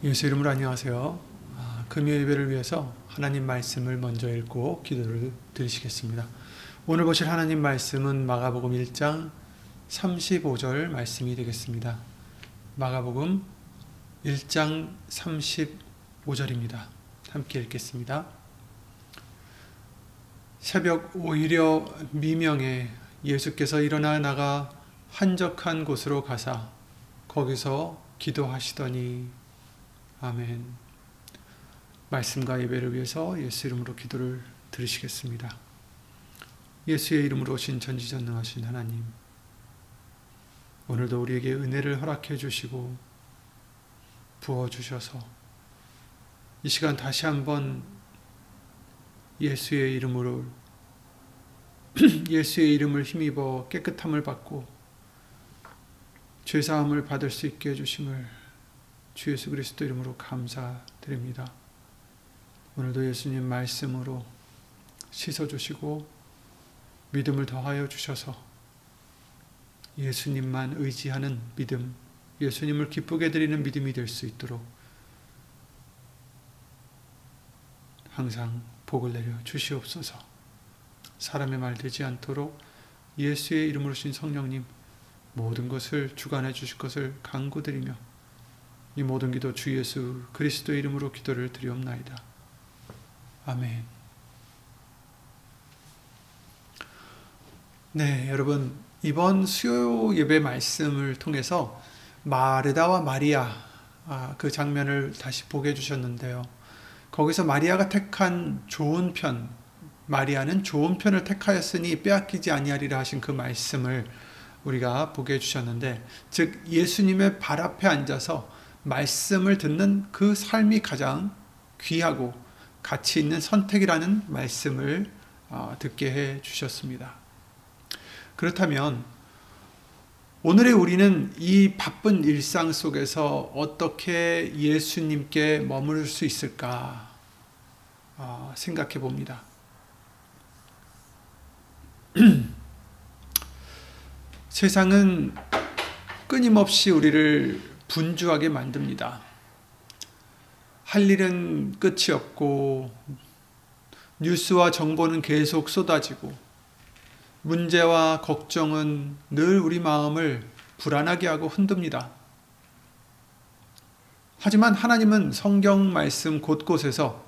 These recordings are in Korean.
예수 이름으로 안녕하세요. 금요 예배를 위해서 하나님 말씀을 먼저 읽고 기도를 드리시겠습니다. 오늘 보실 하나님 말씀은 마가복음 1장 35절 말씀이 되겠습니다. 마가복음 1장 35절입니다. 함께 읽겠습니다. 새벽 오히려 미명에 예수께서 일어나 나가 한적한 곳으로 가사 거기서 기도하시더니 아멘. 말씀과 예배를 위해서 예수 이름으로 기도를 드리시겠습니다. 예수의 이름으로 오신 전지전능하신 하나님, 오늘도 우리에게 은혜를 허락해 주시고 부어주셔서 이 시간 다시 한번 예수의 이름으로 예수의 이름을 힘입어 깨끗함을 받고 죄사함을 받을 수 있게 해주심을 주 예수 그리스도 이름으로 감사드립니다. 오늘도 예수님 말씀으로 씻어주시고 믿음을 더하여 주셔서 예수님만 의지하는 믿음, 예수님을 기쁘게 드리는 믿음이 될 수 있도록 항상 복을 내려 주시옵소서. 사람의 말 되지 않도록 예수의 이름으로 신 성령님 모든 것을 주관해 주실 것을 간구드리며 이 모든 기도 주 예수 그리스도의 이름으로 기도를 드리옵나이다. 아멘. 네, 여러분 이번 수요 예배 말씀을 통해서 마르다와 마리아 그 장면을 다시 보게 해주셨는데요. 거기서 마리아가 택한 좋은 편, 마리아는 좋은 편을 택하였으니 빼앗기지 아니하리라 하신 그 말씀을 우리가 보게 해주셨는데, 즉 예수님의 발 앞에 앉아서 말씀을 듣는 그 삶이 가장 귀하고 가치 있는 선택이라는 말씀을 듣게 해 주셨습니다. 그렇다면 오늘의 우리는 이 바쁜 일상 속에서 어떻게 예수님께 머무를 수 있을까 생각해 봅니다. 세상은 끊임없이 우리를 분주하게 만듭니다. 할 일은 끝이 없고 뉴스와 정보는 계속 쏟아지고 문제와 걱정은 늘 우리 마음을 불안하게 하고 흔듭니다. 하지만 하나님은 성경 말씀 곳곳에서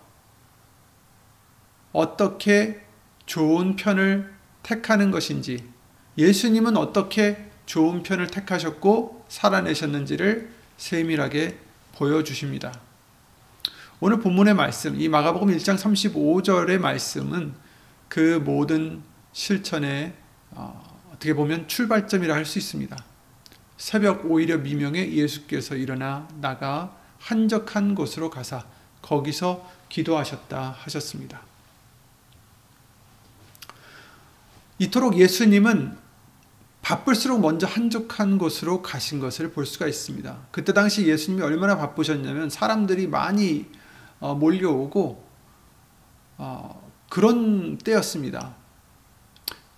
어떻게 좋은 편을 택하는 것인지, 예수님은 어떻게 좋은 편을 택하셨고 살아내셨는지를 세밀하게 보여주십니다. 오늘 본문의 말씀, 이 마가복음 1장 35절의 말씀은 그 모든 실천의 어떻게 보면 출발점이라 할 수 있습니다. 새벽 오히려 미명에 예수께서 일어나 나가 한적한 곳으로 가사 거기서 기도하셨다 하셨습니다. 이토록 예수님은 바쁠수록 먼저 한적한 곳으로 가신 것을 볼 수가 있습니다. 그때 당시 예수님이 얼마나 바쁘셨냐면 사람들이 많이 몰려오고 그런 때였습니다.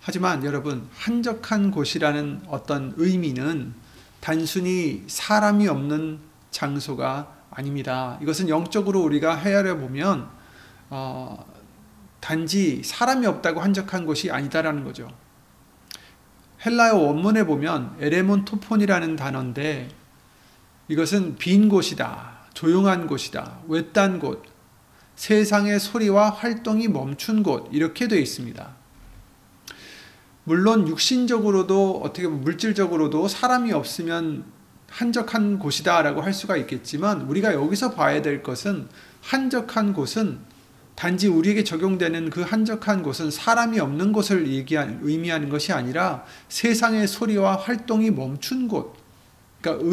하지만 여러분, 한적한 곳이라는 어떤 의미는 단순히 사람이 없는 장소가 아닙니다. 이것은 영적으로 우리가 헤아려 보면 단지 사람이 없다고 한적한 곳이 아니다라는 거죠. 헬라어 원문에 보면 에레몬토폰이라는 단어인데 이것은 빈 곳이다, 조용한 곳이다, 외딴 곳, 세상의 소리와 활동이 멈춘 곳, 이렇게 되어 있습니다. 물론 육신적으로도 어떻게 보면 물질적으로도 사람이 없으면 한적한 곳이다 라고 할 수가 있겠지만, 우리가 여기서 봐야 될 것은 한적한 곳은 단지 우리에게 적용되는 그 한적한 곳은 사람이 없는 곳을 의미하는 것이 아니라 세상의 소리와 활동이 멈춘 곳, 그러니까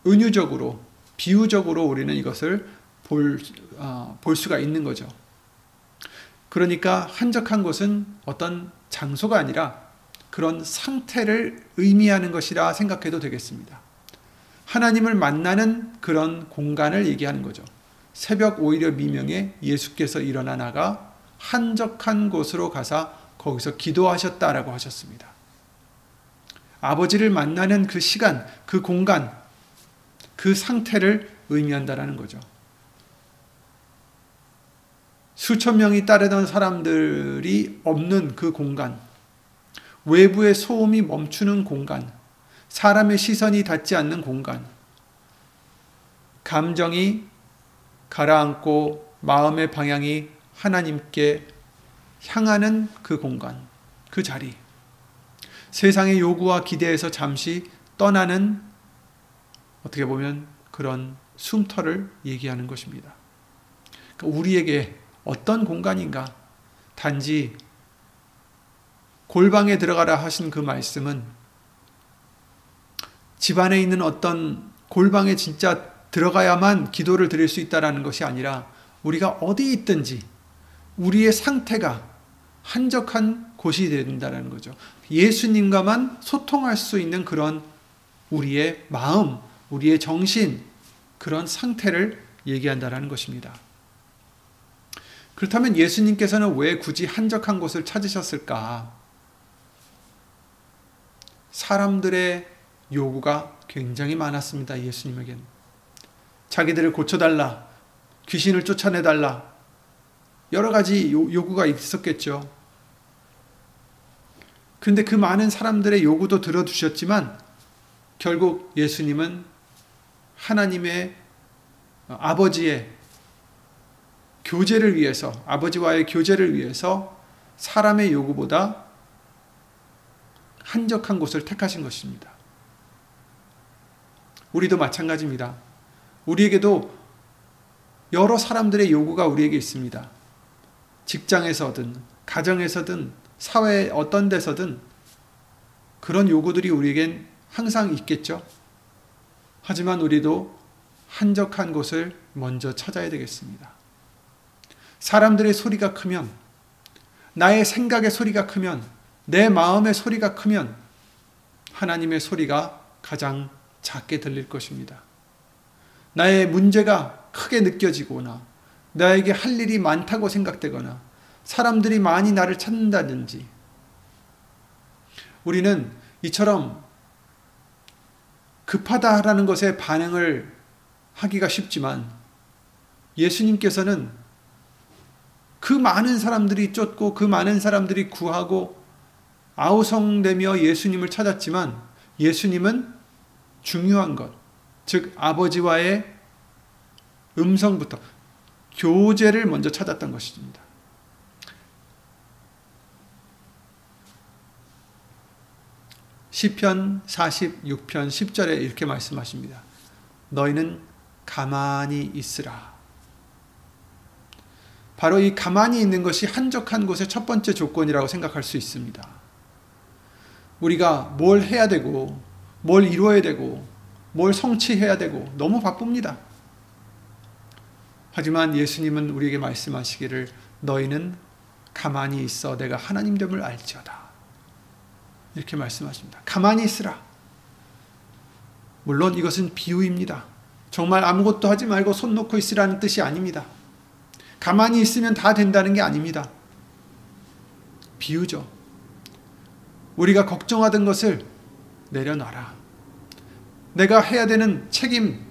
은유적으로, 비유적으로 우리는 이것을 볼 수가 있는 거죠. 그러니까 한적한 곳은 어떤 장소가 아니라 그런 상태를 의미하는 것이라 생각해도 되겠습니다. 하나님을 만나는 그런 공간을 얘기하는 거죠. 새벽 오히려 미명에 예수께서 일어나 나가 한적한 곳으로 가사 거기서 기도하셨다라고 하셨습니다. 아버지를 만나는 그 시간, 그 공간, 그 상태를 의미한다라는 거죠. 수천 명이 따르던 사람들이 없는 그 공간, 외부의 소음이 멈추는 공간, 사람의 시선이 닿지 않는 공간, 감정이 가라앉고 마음의 방향이 하나님께 향하는 그 공간, 그 자리, 세상의 요구와 기대에서 잠시 떠나는, 어떻게 보면 그런 숨터를 얘기하는 것입니다. 그러니까 우리에게 어떤 공간인가? 단지 골방에 들어가라 하신 그 말씀은 집안에 있는 어떤 골방에 진짜 들어가야만 기도를 드릴 수 있다는 것이 아니라 우리가 어디 있든지 우리의 상태가 한적한 곳이 된다는 거죠. 예수님과만 소통할 수 있는 그런 우리의 마음, 우리의 정신, 그런 상태를 얘기한다는 것입니다. 그렇다면 예수님께서는 왜 굳이 한적한 곳을 찾으셨을까? 사람들의 요구가 굉장히 많았습니다. 예수님에게는. 자기들을 고쳐달라, 귀신을 쫓아내달라, 여러 가지 요구가 있었겠죠. 그런데 그 많은 사람들의 요구도 들어주셨지만 결국 예수님은 하나님의 아버지의 교제를 위해서, 아버지와의 교제를 위해서 사람의 요구보다 한적한 곳을 택하신 것입니다. 우리도 마찬가지입니다. 우리에게도 여러 사람들의 요구가 우리에게 있습니다. 직장에서든 가정에서든 사회 어떤 데서든 그런 요구들이 우리에겐 항상 있겠죠. 하지만 우리도 한적한 곳을 먼저 찾아야 되겠습니다. 사람들의 소리가 크면, 나의 생각의 소리가 크면, 내 마음의 소리가 크면 하나님의 소리가 가장 작게 들릴 것입니다. 나의 문제가 크게 느껴지거나 나에게 할 일이 많다고 생각되거나 사람들이 많이 나를 찾는다든지, 우리는 이처럼 급하다라는 것에 반응을 하기가 쉽지만 예수님께서는 그 많은 사람들이 쫓고 그 많은 사람들이 구하고 아우성되며 예수님을 찾았지만 예수님은 중요한 것, 즉 아버지와의 음성부터 교제를 먼저 찾았던 것입니다. 시편 46편 10절에 이렇게 말씀하십니다. 너희는 가만히 있으라. 바로 이 가만히 있는 것이 한적한 곳의 첫 번째 조건이라고 생각할 수 있습니다. 우리가 뭘 해야 되고 뭘 이루어야 되고 뭘 성취해야 되고 너무 바쁩니다. 하지만 예수님은 우리에게 말씀하시기를 너희는 가만히 있어 내가 하나님됨을 알지어다. 이렇게 말씀하십니다. 가만히 있으라. 물론 이것은 비유입니다. 정말 아무것도 하지 말고 손 놓고 있으라는 뜻이 아닙니다. 가만히 있으면 다 된다는 게 아닙니다. 비유죠. 우리가 걱정하던 것을 내려놔라. 내가 해야 되는 책임,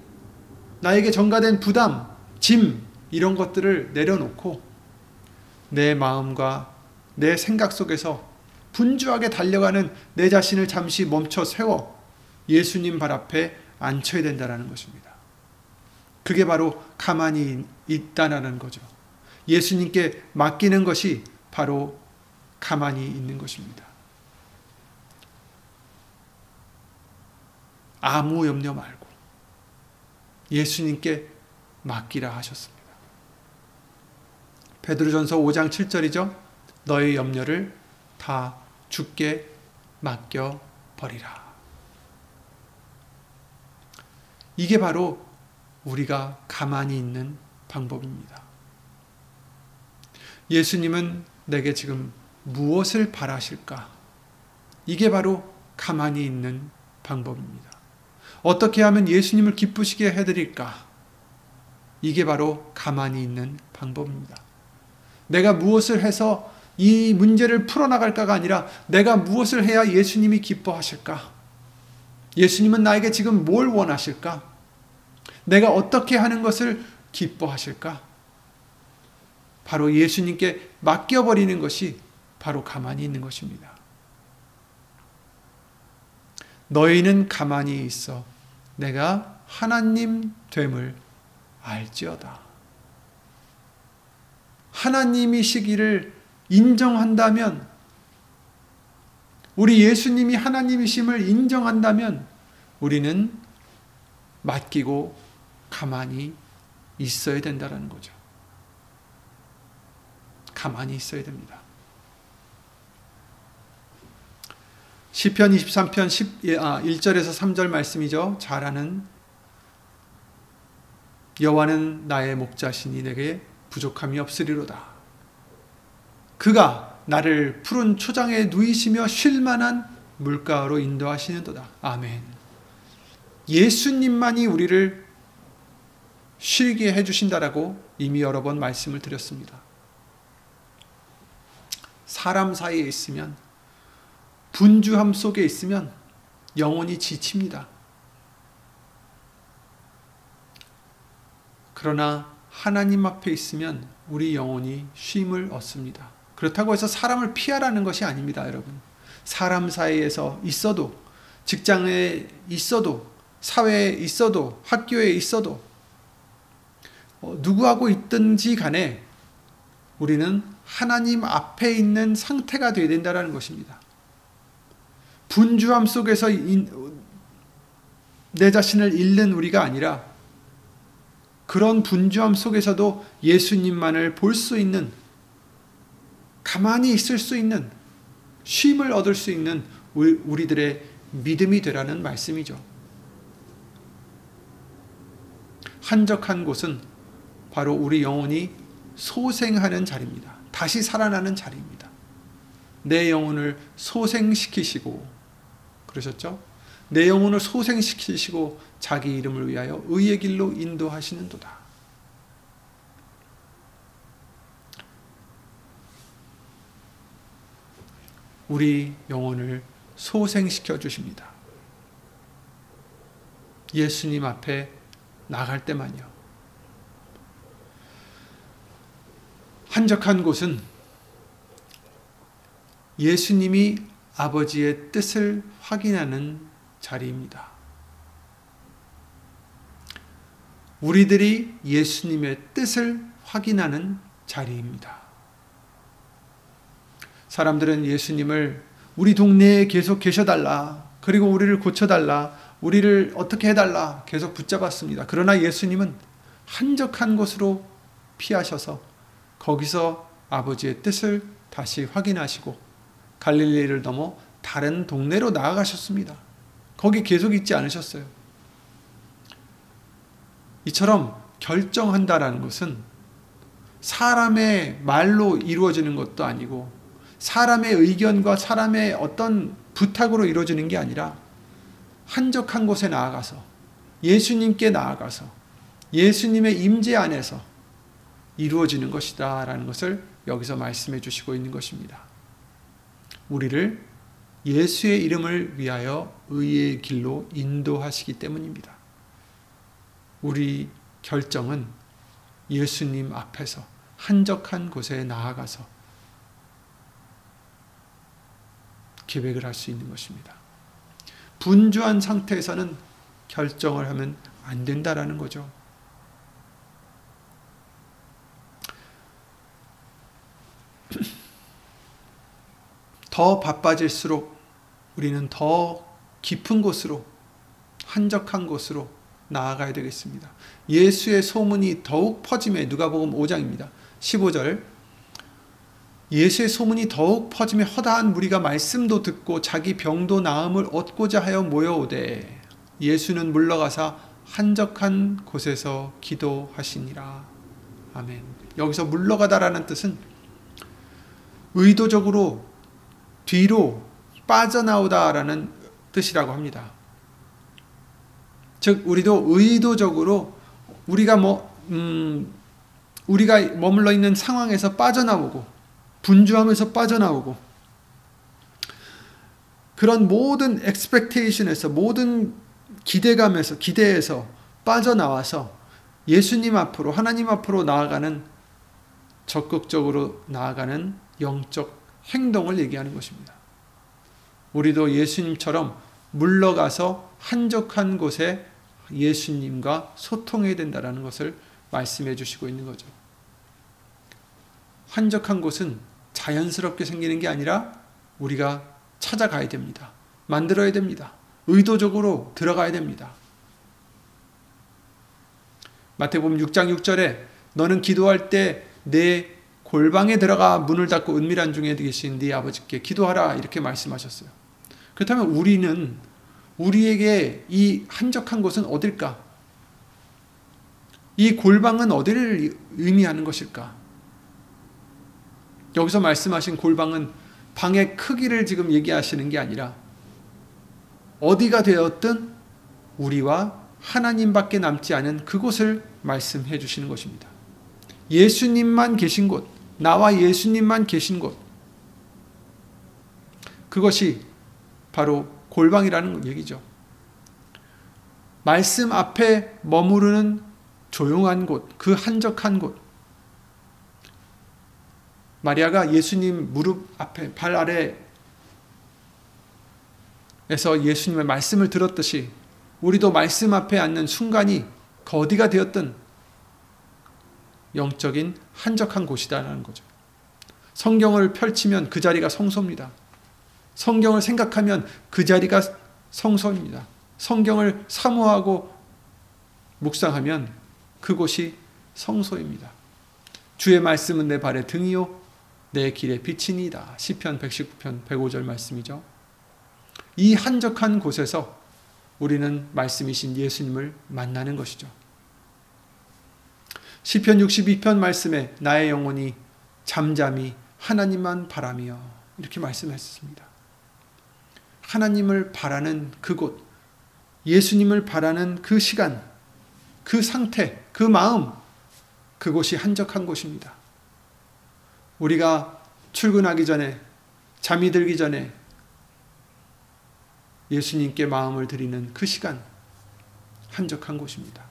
나에게 전가된 부담, 짐, 이런 것들을 내려놓고 내 마음과 내 생각 속에서 분주하게 달려가는 내 자신을 잠시 멈춰 세워 예수님 발 앞에 앉혀야 된다는 것입니다. 그게 바로 가만히 있다라는 거죠. 예수님께 맡기는 것이 바로 가만히 있는 것입니다. 아무 염려 말고 예수님께 맡기라 하셨습니다. 베드로전서 5장 7절이죠. 너의 염려를 다 주께 맡겨 버리라. 이게 바로 우리가 가만히 있는 방법입니다. 예수님은 내게 지금 무엇을 바라실까? 이게 바로 가만히 있는 방법입니다. 어떻게 하면 예수님을 기쁘시게 해드릴까? 이게 바로 가만히 있는 방법입니다. 내가 무엇을 해서 이 문제를 풀어나갈까가 아니라 내가 무엇을 해야 예수님이 기뻐하실까? 예수님은 나에게 지금 뭘 원하실까? 내가 어떻게 하는 것을 기뻐하실까? 바로 예수님께 맡겨버리는 것이 바로 가만히 있는 것입니다. 너희는 가만히 있어 내가 하나님 됨을 알지어다. 하나님이시기를 인정한다면, 우리 예수님이 하나님이심을 인정한다면 우리는 맡기고 가만히 있어야 된다는 거죠. 가만히 있어야 됩니다. 시편 23편 1절에서 3절 말씀이죠. 잘 아는, 여호와는 나의 목자시니 내게 부족함이 없으리로다. 그가 나를 푸른 초장에 누이시며 쉴 만한 물가로 인도하시는도다. 아멘. 예수님만이 우리를 쉬게 해주신다라고 이미 여러 번 말씀을 드렸습니다. 사람 사이에 있으면, 분주함 속에 있으면 영혼이 지칩니다. 그러나 하나님 앞에 있으면 우리 영혼이 쉼을 얻습니다. 그렇다고 해서 사람을 피하라는 것이 아닙니다, 여러분. 사람 사이에서 있어도, 직장에 있어도, 사회에 있어도, 학교에 있어도, 누구하고 있든지 간에 우리는 하나님 앞에 있는 상태가 되어야 된다는 것입니다. 분주함 속에서 내 자신을 잃는 우리가 아니라, 그런 분주함 속에서도 예수님만을 볼 수 있는, 가만히 있을 수 있는, 쉼을 얻을 수 있는 우리들의 믿음이 되라는 말씀이죠. 한적한 곳은 바로 우리 영혼이 소생하는 자리입니다. 다시 살아나는 자리입니다. 내 영혼을 소생시키시고, 그러셨죠? 내 영혼을 소생시키시고 자기 이름을 위하여 의의 길로 인도하시는도다. 우리 영혼을 소생시켜 주십니다. 예수님 앞에 나갈 때만요. 한적한 곳은 예수님이 아버지의 뜻을 확인하는 자리입니다. 우리들이 예수님의 뜻을 확인하는 자리입니다. 사람들은 예수님을 우리 동네에 계속 계셔달라, 그리고 우리를 고쳐달라, 우리를 어떻게 해달라 계속 붙잡았습니다. 그러나 예수님은 한적한 곳으로 피하셔서 거기서 아버지의 뜻을 다시 확인하시고 갈릴리를 넘어 다른 동네로 나아가셨습니다. 거기 계속 있지 않으셨어요. 이처럼 결정한다라는 것은 사람의 말로 이루어지는 것도 아니고, 사람의 의견과 사람의 어떤 부탁으로 이루어지는 게 아니라 한적한 곳에 나아가서, 예수님께 나아가서 예수님의 임재 안에서 이루어지는 것이다 라는 것을 여기서 말씀해 주시고 있는 것입니다. 우리를 예수의 이름을 위하여 의의 길로 인도하시기 때문입니다. 우리 결정은 예수님 앞에서 한적한 곳에 나아가서 계획을 할 수 있는 것입니다. 분주한 상태에서는 결정을 하면 안 된다라는 거죠. 더 바빠질수록 우리는 더 깊은 곳으로, 한적한 곳으로 나아가야 되겠습니다. 예수의 소문이 더욱 퍼짐에, 누가복음 5장입니다. 15절, 예수의 소문이 더욱 퍼짐에 허다한 무리가 말씀도 듣고 자기 병도 나음을 얻고자 하여 모여오되 예수는 물러가사 한적한 곳에서 기도하시니라. 아멘. 여기서 물러가다라는 뜻은 의도적으로 뒤로 빠져나오다라는 뜻이라고 합니다. 즉 우리도 의도적으로 우리가 머물러 있는 상황에서 빠져나오고, 분주함에서 빠져나오고, 그런 모든 expectation에서, 모든 기대에서 빠져나와서 예수님 앞으로, 하나님 앞으로 나아가는, 적극적으로 나아가는 영적 행동을 얘기하는 것입니다. 우리도 예수님처럼 물러가서 한적한 곳에 예수님과 소통해야 된다는 것을 말씀해 주시고 있는 거죠. 한적한 곳은 자연스럽게 생기는 게 아니라 우리가 찾아가야 됩니다. 만들어야 됩니다. 의도적으로 들어가야 됩니다. 마태복음 6장 6절에 너는 기도할 때 내 골방에 들어가 문을 닫고 은밀한 중에 계신 네 아버지께 기도하라 이렇게 말씀하셨어요. 그렇다면 우리는, 우리에게 이 한적한 곳은 어딜까? 이 골방은 어디를 의미하는 것일까? 여기서 말씀하신 골방은 방의 크기를 지금 얘기하시는 게 아니라 어디가 되었든 우리와 하나님밖에 남지 않은 그곳을 말씀해 주시는 것입니다. 예수님만 계신 곳, 나와 예수님만 계신 곳, 그것이 바로 골방이라는 얘기죠. 말씀 앞에 머무르는 조용한 곳, 그 한적한 곳. 마리아가 예수님 무릎 앞에, 발 아래에서 예수님의 말씀을 들었듯이 우리도 말씀 앞에 앉는 순간이 그 어디가 되었든 영적인 한적한 곳이다라는 거죠. 성경을 펼치면 그 자리가 성소입니다. 성경을 생각하면 그 자리가 성소입니다. 성경을 사모하고 묵상하면 그곳이 성소입니다. 주의 말씀은 내 발의 등이요 내 길의 빛이니이다. 시편 119편 105절 말씀이죠. 이 한적한 곳에서 우리는 말씀이신 예수님을 만나는 것이죠. 시편 62편 말씀에 나의 영혼이 잠잠히 하나님만 바라며 이렇게 말씀했습니다. 하나님을 바라는 그곳, 예수님을 바라는 그 시간, 그 상태, 그 마음, 그곳이 한적한 곳입니다. 우리가 출근하기 전에, 잠이 들기 전에 예수님께 마음을 드리는 그 시간, 한적한 곳입니다.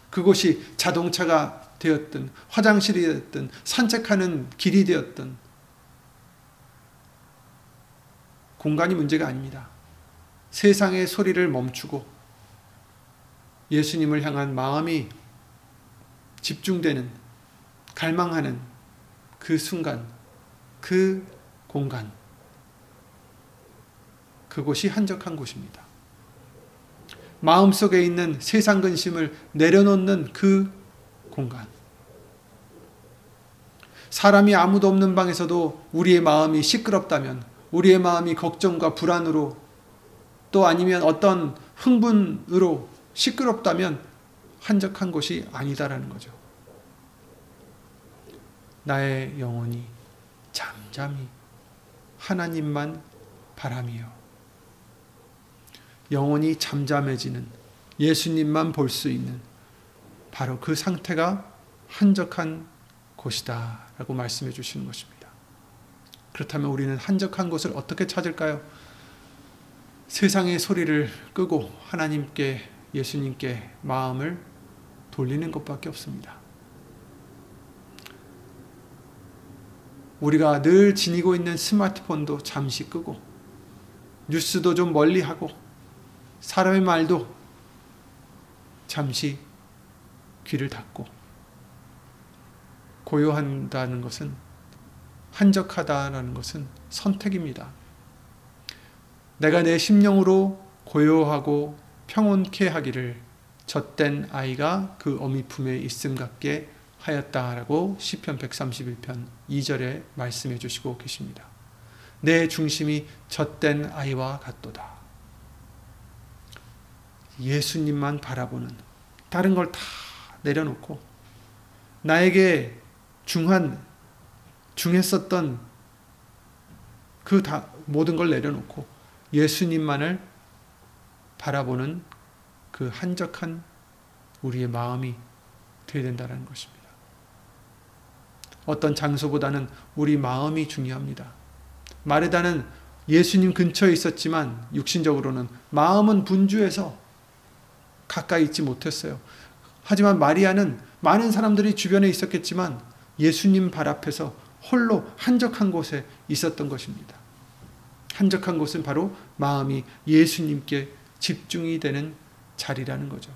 그곳이 자동차가 되었든 화장실이 되었든 산책하는 길이 되었든 공간이 문제가 아닙니다. 세상의 소리를 멈추고 예수님을 향한 마음이 집중되는, 갈망하는 그 순간, 그 공간, 그곳이 한적한 곳입니다. 마음속에 있는 세상 근심을 내려놓는 그 공간. 사람이 아무도 없는 방에서도 우리의 마음이 시끄럽다면, 우리의 마음이 걱정과 불안으로 또 아니면 어떤 흥분으로 시끄럽다면 한적한 곳이 아니다라는 거죠. 나의 영혼이 잠잠히 하나님만 바라며, 영혼이 잠잠해지는, 예수님만 볼 수 있는 바로 그 상태가 한적한 곳이다 라고 말씀해 주시는 것입니다. 그렇다면 우리는 한적한 곳을 어떻게 찾을까요? 세상의 소리를 끄고 하나님께, 예수님께 마음을 돌리는 것밖에 없습니다. 우리가 늘 지니고 있는 스마트폰도 잠시 끄고, 뉴스도 좀 멀리하고, 사람의 말도 잠시 귀를 닫고, 고요한다는 것은, 한적하다는 것은 선택입니다. 내가 내 심령으로 고요하고 평온케 하기를 젖된 아이가 그 어미 품에 있음 같게 하였다라고 시편 131편 2절에 말씀해 주시고 계십니다. 내 중심이 젖된 아이와 같도다. 예수님만 바라보는, 다른 걸 다 내려놓고 나에게 중했었던 그 모든 걸 내려놓고 예수님만을 바라보는 그 한적한 우리의 마음이 되어야 된다는 것입니다. 어떤 장소보다는 우리 마음이 중요합니다. 마르다는 예수님 근처에 있었지만 육신적으로는, 마음은 분주해서 가까이 있지 못했어요. 하지만 마리아는 많은 사람들이 주변에 있었겠지만 예수님 발 앞에서 홀로 한적한 곳에 있었던 것입니다. 한적한 곳은 바로 마음이 예수님께 집중이 되는 자리라는 거죠.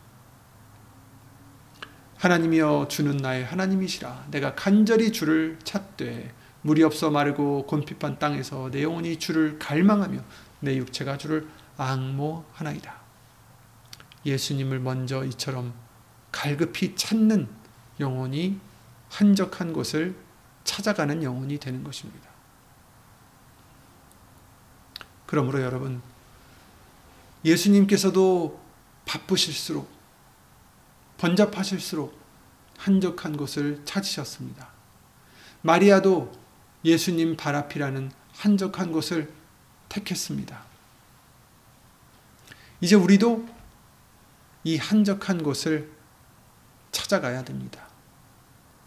하나님이여 주는 나의 하나님이시라. 내가 간절히 주를 찾되 물이 없어 마르고 곤핍한 땅에서 내 영혼이 주를 갈망하며 내 육체가 주를 앙모하나이다. 예수님을 먼저 이처럼 갈급히 찾는 영혼이 한적한 곳을 찾아가는 영혼이 되는 것입니다. 그러므로 여러분, 예수님께서도 바쁘실수록, 번잡하실수록 한적한 곳을 찾으셨습니다. 마리아도 예수님 발 앞이라는 한적한 곳을 택했습니다. 이제 우리도 이 한적한 곳을 찾아가야 됩니다.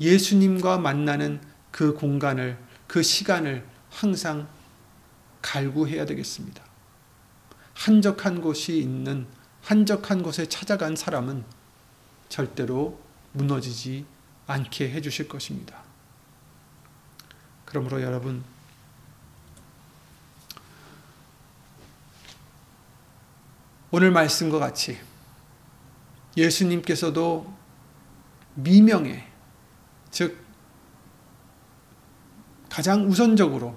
예수님과 만나는 그 공간을, 그 시간을 항상 갈구해야 되겠습니다. 한적한 곳이 있는, 한적한 곳에 찾아간 사람은 절대로 무너지지 않게 해주실 것입니다. 그러므로 여러분, 오늘 말씀과 같이 예수님께서도 미명에, 즉 가장 우선적으로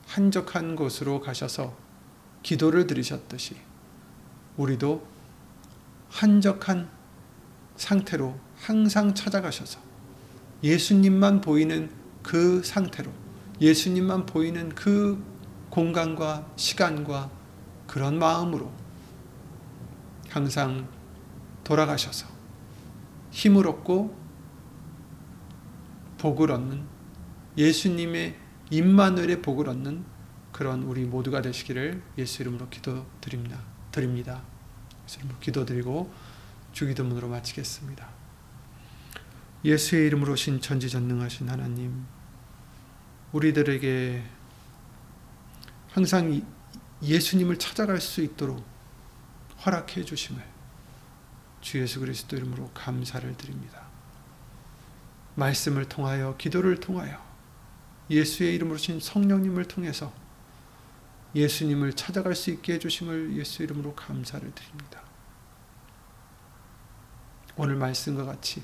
한적한 곳으로 가셔서 기도를 드리셨듯이 우리도 한적한 상태로 항상 찾아가셔서 예수님만 보이는 그 상태로, 예수님만 보이는 그 공간과 시간과 그런 마음으로 항상 돌아가셔서 힘을 얻고 복을 얻는, 예수님의 임마누엘의 복을 얻는 그런 우리 모두가 되시기를 예수 이름으로 기도드립니다. 예수 이름으로 기도드리고 주기도문으로 마치겠습니다. 예수의 이름으로 신 전지전능하신 하나님, 우리들에게 항상 예수님을 찾아갈 수 있도록 허락해 주심을 주 예수 그리스도 이름으로 감사를 드립니다. 말씀을 통하여, 기도를 통하여, 예수의 이름으로 신 성령님을 통해서 예수님을 찾아갈 수 있게 해주심을 예수 이름으로 감사를 드립니다. 오늘 말씀과 같이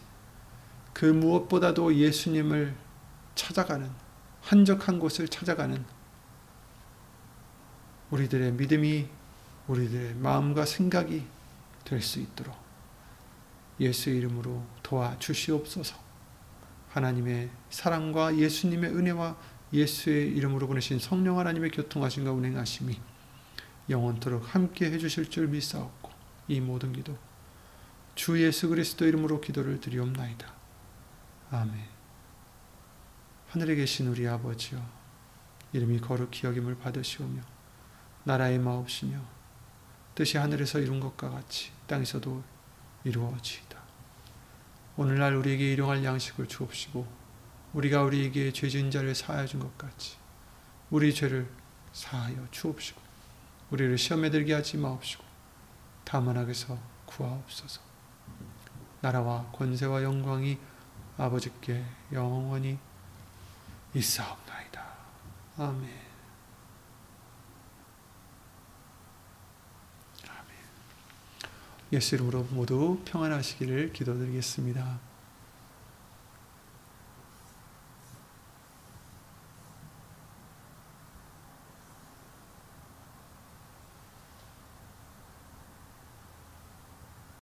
그 무엇보다도 예수님을 찾아가는, 한적한 곳을 찾아가는 우리들의 믿음이, 우리들의 마음과 생각이 될 수 있도록 예수의 이름으로 도와주시옵소서. 하나님의 사랑과 예수님의 은혜와 예수의 이름으로 보내신 성령 하나님의 교통하심과 운행하심이 영원토록 함께 해주실 줄 믿사옵고 이 모든 기도 주 예수 그리스도 이름으로 기도를 드리옵나이다. 아멘. 하늘에 계신 우리 아버지여, 이름이 거룩히 여김을 받으시오며 나라의 마옵시며 뜻이 하늘에서 이룬 것과 같이 땅에서도 이루어지이다. 오늘날 우리에게 일용할 양식을 주옵시고 우리가 우리에게 죄 지은 자를 사하여 준 것 같이 우리 죄를 사하여 주옵시고 우리를 시험에 들게 하지 마옵시고 다만 악에서 구하옵소서. 나라와 권세와 영광이 아버지께 영원히 있사옵나이다. 아멘. 예수 이름으로 모두 평안하시기를 기도드리겠습니다.